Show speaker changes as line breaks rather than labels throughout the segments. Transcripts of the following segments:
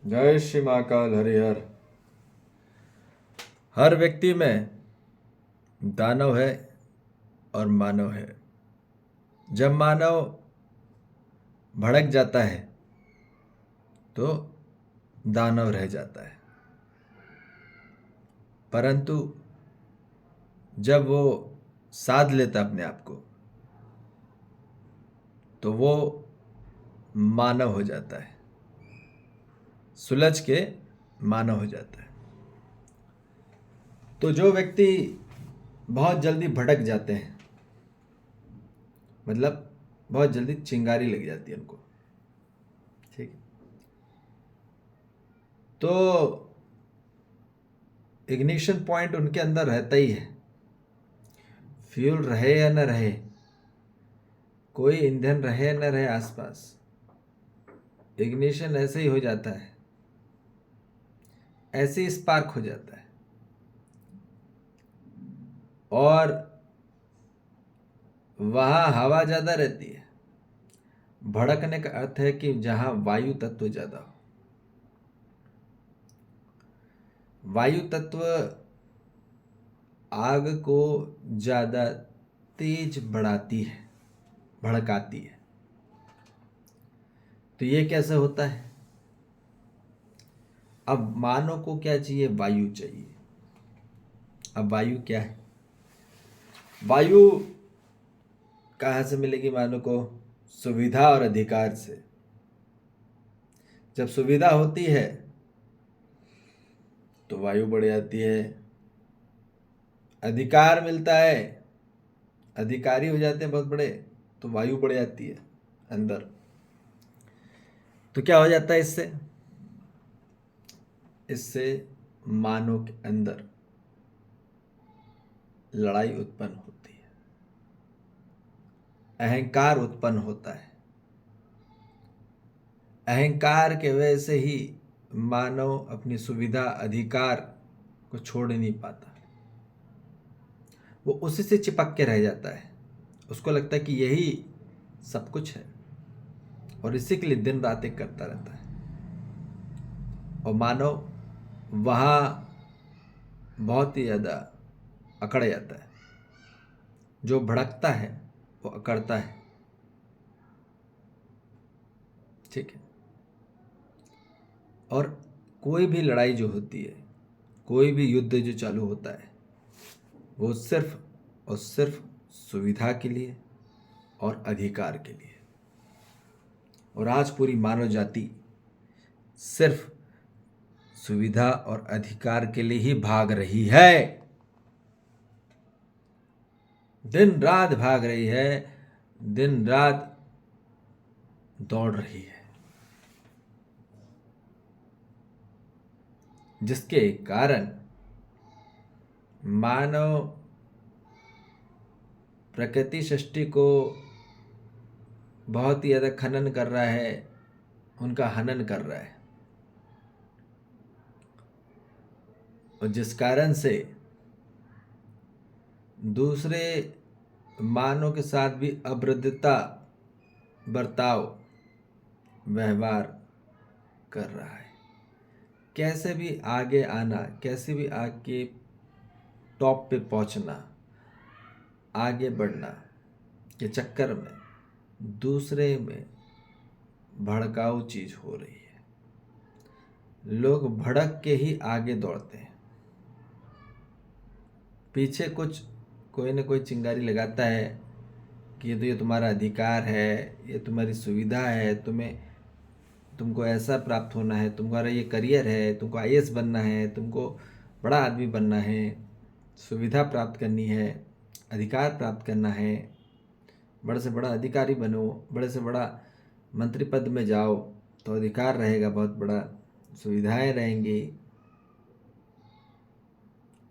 जय श्री महाकाल हरिहर। हर व्यक्ति में दानव है और मानव है। जब मानव भड़क जाता है तो दानव रह जाता है, परंतु जब वो साध लेता अपने आप को तो वो मानव हो जाता है, सुलझ के मानव हो जाता है। तो जो व्यक्ति बहुत जल्दी भटक जाते हैं, मतलब बहुत जल्दी चिंगारी लग जाती है उनको, ठीक है, तो इग्निशन पॉइंट उनके अंदर रहता ही है। फ्यूल रहे या न रहे, कोई ईंधन रहे या न रहे आसपास, इग्निशन ऐसे ही हो जाता है, ऐसे ही स्पार्क हो जाता है। और वहाँ हवा ज़्यादा रहती है। भड़कने का अर्थ है कि जहाँ वायु तत्व ज़्यादा हो। वायु तत्व आग को ज़्यादा तेज बढ़ाती है, भड़काती है। तो ये कैसे होता है? अब मानव को क्या चाहिए? वायु चाहिए। अब वायु क्या है? वायु कहाँ से मिलेगी मानव को? सुविधा और अधिकार से। जब सुविधा होती है तो वायु बढ़ जाती है। अधिकार मिलता है, अधिकारी हो जाते हैं बहुत बड़े, तो वायु बढ़ जाती है अंदर। तो क्या हो जाता है इससे? इससे मानव के अंदर लड़ाई उत्पन्न होती है, अहंकार उत्पन्न होता है। अहंकार के वजह से ही मानव अपनी सुविधा अधिकार को छोड़ नहीं पाता। वो उसी से चिपक के रह जाता है। उसको लगता है कि यही सब कुछ है और इसी के लिए दिन रात एक करता रहता है। और मानव वहाँ बहुत ही ज़्यादा अकड़ जाता है। जो भड़कता है वो अकड़ता है, ठीक है। और कोई भी लड़ाई जो होती है, कोई भी युद्ध जो चालू होता है, वो सिर्फ और सिर्फ सुविधा के लिए और अधिकार के लिए। और आज पूरी मानव जाति सिर्फ सुविधा और अधिकार के लिए ही भाग रही है, दिन रात भाग रही है, दिन रात दौड़ रही है, जिसके कारण मानव प्रकृति सृष्टि को बहुत ही ज़्यादा खनन कर रहा है, उनका हनन कर रहा है। और जिस कारण से दूसरे मानव के साथ भी अभद्रता बर्ताव व्यवहार कर रहा है। कैसे भी आगे आना, कैसे भी आगे टॉप पे पहुंचना, आगे बढ़ना के चक्कर में दूसरे में भड़काऊ चीज हो रही है। लोग भड़क के ही आगे दौड़ते हैं। पीछे कुछ कोई ना कोई चिंगारी लगाता है कि ये तुम्हारा अधिकार है, ये तुम्हारी सुविधा है, तुमको ऐसा प्राप्त होना है, तुम्हारा ये करियर है, तुमको आईएएस बनना है, तुमको बड़ा आदमी बनना है, सुविधा प्राप्त करनी है, अधिकार प्राप्त करना है, बड़े से बड़ा अधिकारी बनो, बड़े से बड़ा मंत्री पद में जाओ तो अधिकार रहेगा, बहुत बड़ा सुविधाएं रहेंगी,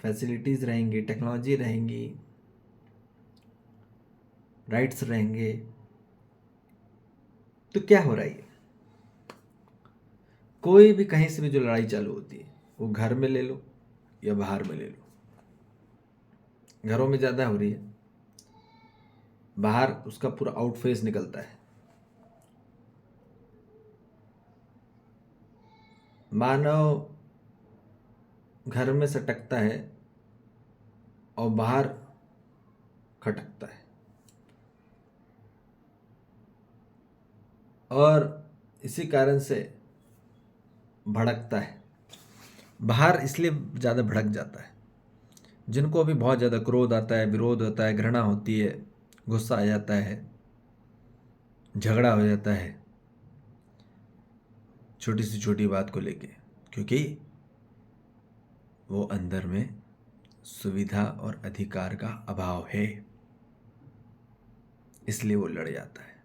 फैसिलिटीज़ रहेंगी, टेक्नोलॉजी रहेंगी, राइट्स रहेंगे। तो क्या हो रहा है? कोई भी कहीं से भी जो लड़ाई चालू होती है, वो घर में ले लो या बाहर में ले लो। घरों में ज़्यादा हो रही है, बाहर उसका पूरा आउटफेस निकलता है। मानव घर में सटकता है और बाहर खटकता है, और इसी कारण से भड़कता है। बाहर इसलिए ज़्यादा भड़क जाता है जिनको अभी बहुत ज़्यादा क्रोध आता है, विरोध होता है, घृणा होती है, गुस्सा आ जाता है, झगड़ा हो जाता है छोटी सी छोटी बात को लेके, क्योंकि वो अंदर में सुविधा और अधिकार का अभाव है, इसलिए वो लड़ जाता है।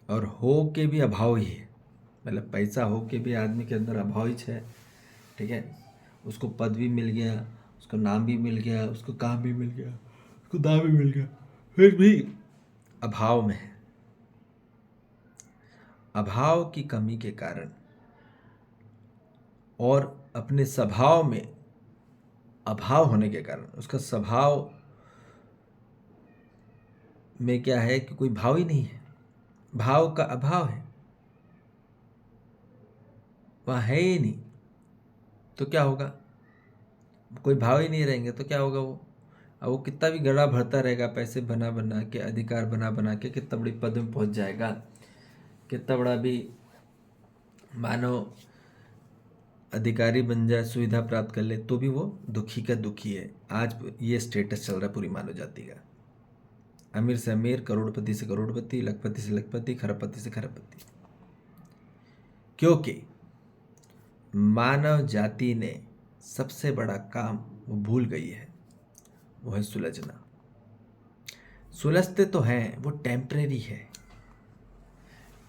और हो के भी अभाव ही है, मतलब पैसा हो के भी आदमी के अंदर अभाव ही है, ठीक है। उसको पद भी मिल गया, उसको नाम भी मिल गया, उसको काम भी मिल गया, उसको दाम भी मिल गया, फिर भी अभाव में है। अभाव की कमी के कारण और अपने स्वभाव में अभाव होने के कारण, उसका स्वभाव में क्या है कि कोई भाव ही नहीं है, भाव का अभाव है, वहाँ है ही नहीं। तो क्या होगा, कोई भाव ही नहीं रहेंगे तो क्या होगा वो, अब वो कितना भी गड़ा भरता रहेगा, पैसे बना बना के, अधिकार बना बना के कितना बड़ी पद में पहुंच जाएगा, कितना बड़ा भी मानो अधिकारी बन जाए, सुविधा प्राप्त कर ले, तो भी वो दुखी का दुखी है। आज ये स्टेटस चल रहा है पूरी मानव जाति का, अमीर से अमीर, करोड़पति से करोड़पति, लखपति से लखपति, खरबपति से खरबपति, क्योंकि मानव जाति ने सबसे बड़ा काम वो भूल गई है, वो है सुलझना। सुलझते तो हैं, वो टेम्परेरी है,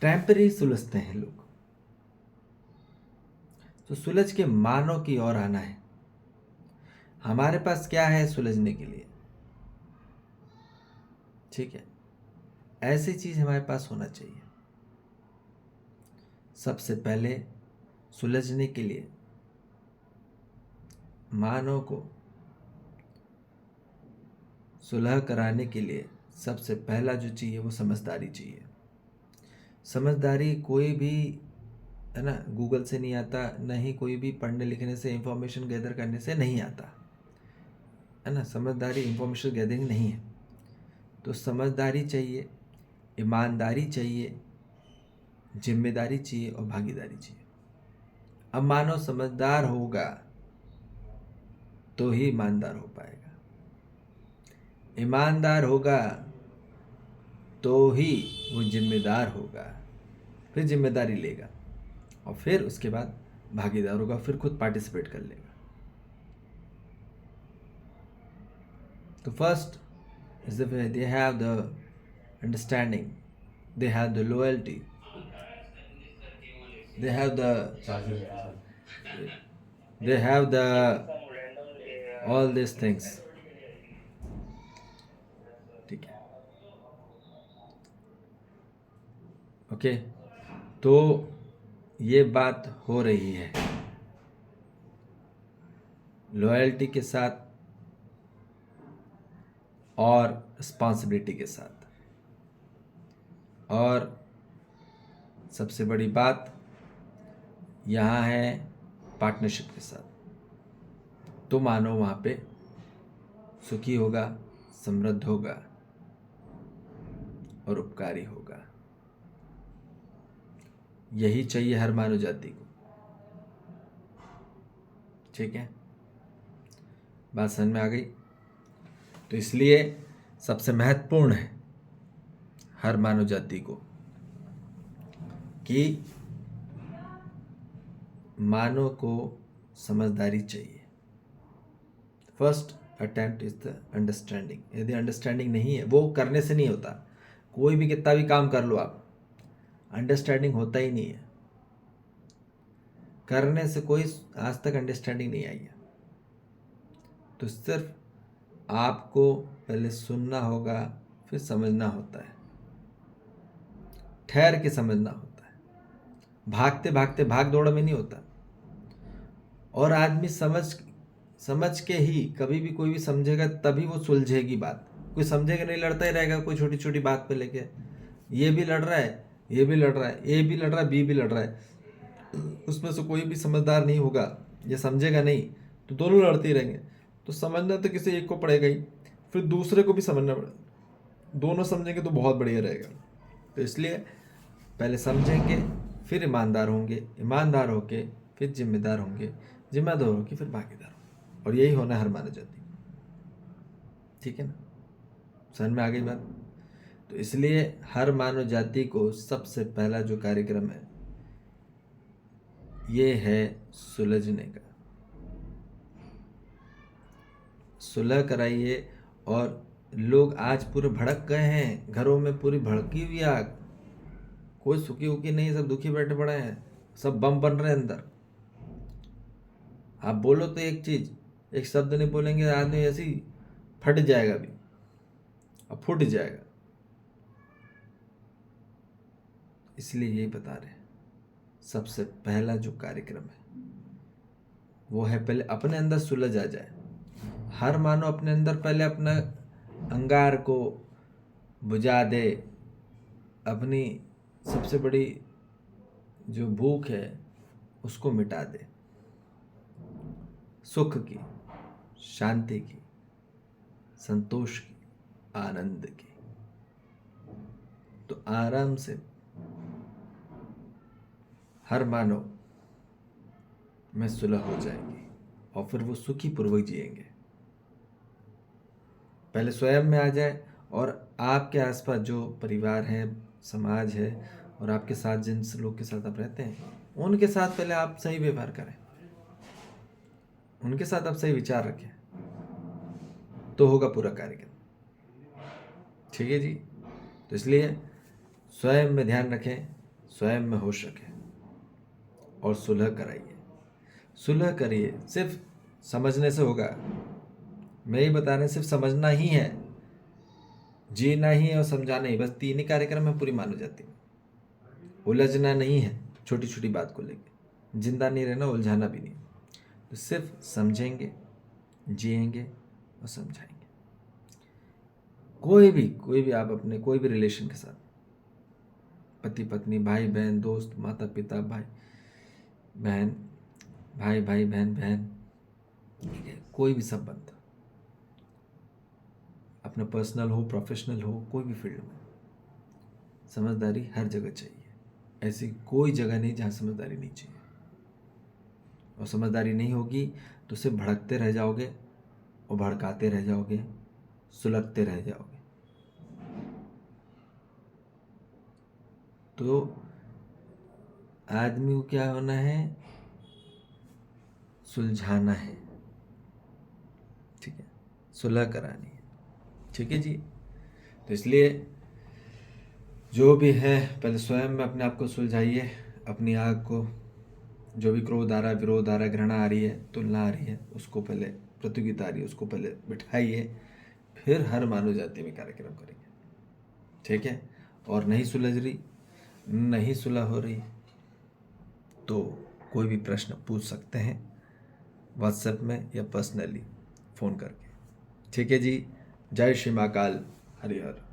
टेम्परेरी सुलझते हैं लोग। तो सुलझ के मानव की ओर आना है। हमारे पास क्या है सुलझने के लिए, ठीक है, ऐसी चीज हमारे पास होना चाहिए। सबसे पहले सुलझने के लिए मानव को सुलह कराने के लिए सबसे पहला जो चाहिए वो समझदारी चाहिए। समझदारी कोई भी, है ना, गूगल से नहीं आता, न ही कोई भी पढ़ने लिखने से, इंफॉर्मेशन गैदर करने से नहीं आता, है ना। समझदारी इंफॉर्मेशन गैदरिंग नहीं है। तो समझदारी चाहिए, ईमानदारी चाहिए, जिम्मेदारी चाहिए और भागीदारी चाहिए। अब मानव समझदार होगा तो ही ईमानदार हो पाएगा, ईमानदार होगा तो ही वो जिम्मेदार होगा, फिर जिम्मेदारी लेगा और फिर उसके बाद भागीदार होगा, फिर खुद पार्टिसिपेट कर लेगा। तो first is the way they have the understanding, they have the loyalty, they have the all these things, ठीक है, ओके। तो ये बात हो रही है लॉयल्टी के साथ और रिस्पॉन्सिबिलिटी के साथ, और सबसे बड़ी बात यहाँ है पार्टनरशिप के साथ। तो मानव वहाँ पे सुखी होगा, समृद्ध होगा और उपकारी होगा। यही चाहिए हर मानव जाति को, ठीक है, बात समझ में आ गई। तो इसलिए सबसे महत्वपूर्ण है हर मानव जाति को कि मानव को समझदारी चाहिए। First attempt is the understanding. यदि अंडरस्टैंडिंग नहीं है, वो करने से नहीं होता, कोई भी कितना भी काम कर लो आप, अंडरस्टैंडिंग होता ही नहीं है। करने से कोई आज तक अंडरस्टैंडिंग नहीं आई है। तो सिर्फ आपको पहले सुनना होगा, फिर समझना होता है, ठहर के समझना होता है, भागते भागते भाग दौड़ में नहीं होता। और आदमी समझ के ही, कभी भी कोई भी समझेगा तभी वो सुलझेगी बात। कोई समझेगा नहीं, लड़ता ही रहेगा कोई छोटी छोटी बात पे लेके, ये भी लड़ रहा है, ये भी लड़ रहा है, ए भी लड़ रहा है, बी भी लड़ रहा है, उसमें से कोई भी समझदार नहीं होगा या समझेगा नहीं, तो दोनों लड़ते ही रहेंगे। तो समझना तो किसी एक को पड़ेगा ही, फिर दूसरे को भी समझना पड़ेगा। दोनों समझेंगे तो बहुत बढ़िया रहेगा। तो इसलिए पहले समझेंगे, फिर ईमानदार होंगे, ईमानदार होके फिर जिम्मेदार होंगे, जिम्मेदार होके फिर भागीदार होंगे। और यही होना है हर मानव जाति को। ठीक है ना, समझ में आ गई बात? तो इसलिए हर मानव जाति को सबसे पहला जो कार्यक्रम है ये है सुलझने का। सुलह कराइए। और लोग आज पूरे भड़क गए हैं, घरों में पूरी भड़की हुई आग, कोई सुखी उखी नहीं, सब दुखी बैठे पड़े हैं, सब बम बन रहे हैं अंदर। आप बोलो तो एक चीज, एक शब्द नहीं बोलेंगे, आदमी ऐसी फट जाएगा भी, अब फूट जाएगा। इसलिए यही बता रहे हैं, सबसे पहला जो कार्यक्रम है वो है पहले अपने अंदर सुलझ आ जाए। हर मानव अपने अंदर पहले अपना अंगार को बुझा दे, अपनी सबसे बड़ी जो भूख है उसको मिटा दे, सुख की, शांति की, संतोष की, आनंद की। तो आराम से हर मानव में सुलह हो जाएगी और फिर वो सुखी पूर्वक जिएंगे। पहले स्वयं में आ जाए और आपके आसपास जो परिवार है, समाज है, और आपके साथ जिन लोग के साथ आप रहते हैं उनके साथ पहले आप सही व्यवहार करें, उनके साथ आप सही विचार रखें, तो होगा पूरा कार्यक्रम। ठीक है जी। तो इसलिए स्वयं में ध्यान रखें, स्वयं में होश रखें और सुलह कराइए। सुलह करिए, सिर्फ समझने से होगा। मैं ही बता रहे, सिर्फ समझना ही है, जीना ही है और समझाना ही, बस 3 ही कार्यक्रम है पूरी मानव जाति में। उलझना नहीं है छोटी छोटी बात को लेके, जिंदा नहीं रहना, उलझाना भी नहीं। तो सिर्फ समझेंगे, जिएंगे और समझाएंगे। कोई भी आप अपने कोई भी रिलेशन के साथ, पति पत्नी, भाई बहन, दोस्त, माता पिता, भाई बहन, भाई भाई, बहन बहन, ठीक है, कोई भी संबंध, अपना पर्सनल हो, प्रोफेशनल हो, कोई भी फील्ड में समझदारी हर जगह चाहिए। ऐसी कोई जगह नहीं जहाँ समझदारी नहीं चाहिए। और समझदारी नहीं होगी तो सिर्फ भड़कते रह जाओगे और भड़काते रह जाओगे, सुलगते रह जाओगे। तो आदमी को क्या होना है, सुलझाना है। ठीक है, सुलह करानी है। ठीक है जी। तो इसलिए जो भी है पहले स्वयं में अपने आप को सुलझाइए, अपनी आग को, जो भी क्रोध आ रहा है, विरोध आ रहा है, घृणा आ रही है, तुलना आ रही है, उसको पहले, प्रतियोगिता आ रही है, उसको पहले बिठाइए, फिर हर मानव जाति में कार्यक्रम करेंगे। ठीक है। और नहीं सुलझ रही, नहीं सुलह हो रही, तो कोई भी प्रश्न पूछ सकते हैं व्हाट्सएप में या पर्सनली फ़ोन करके। ठीक है जी। जय श्री महाकाल, हरिहर।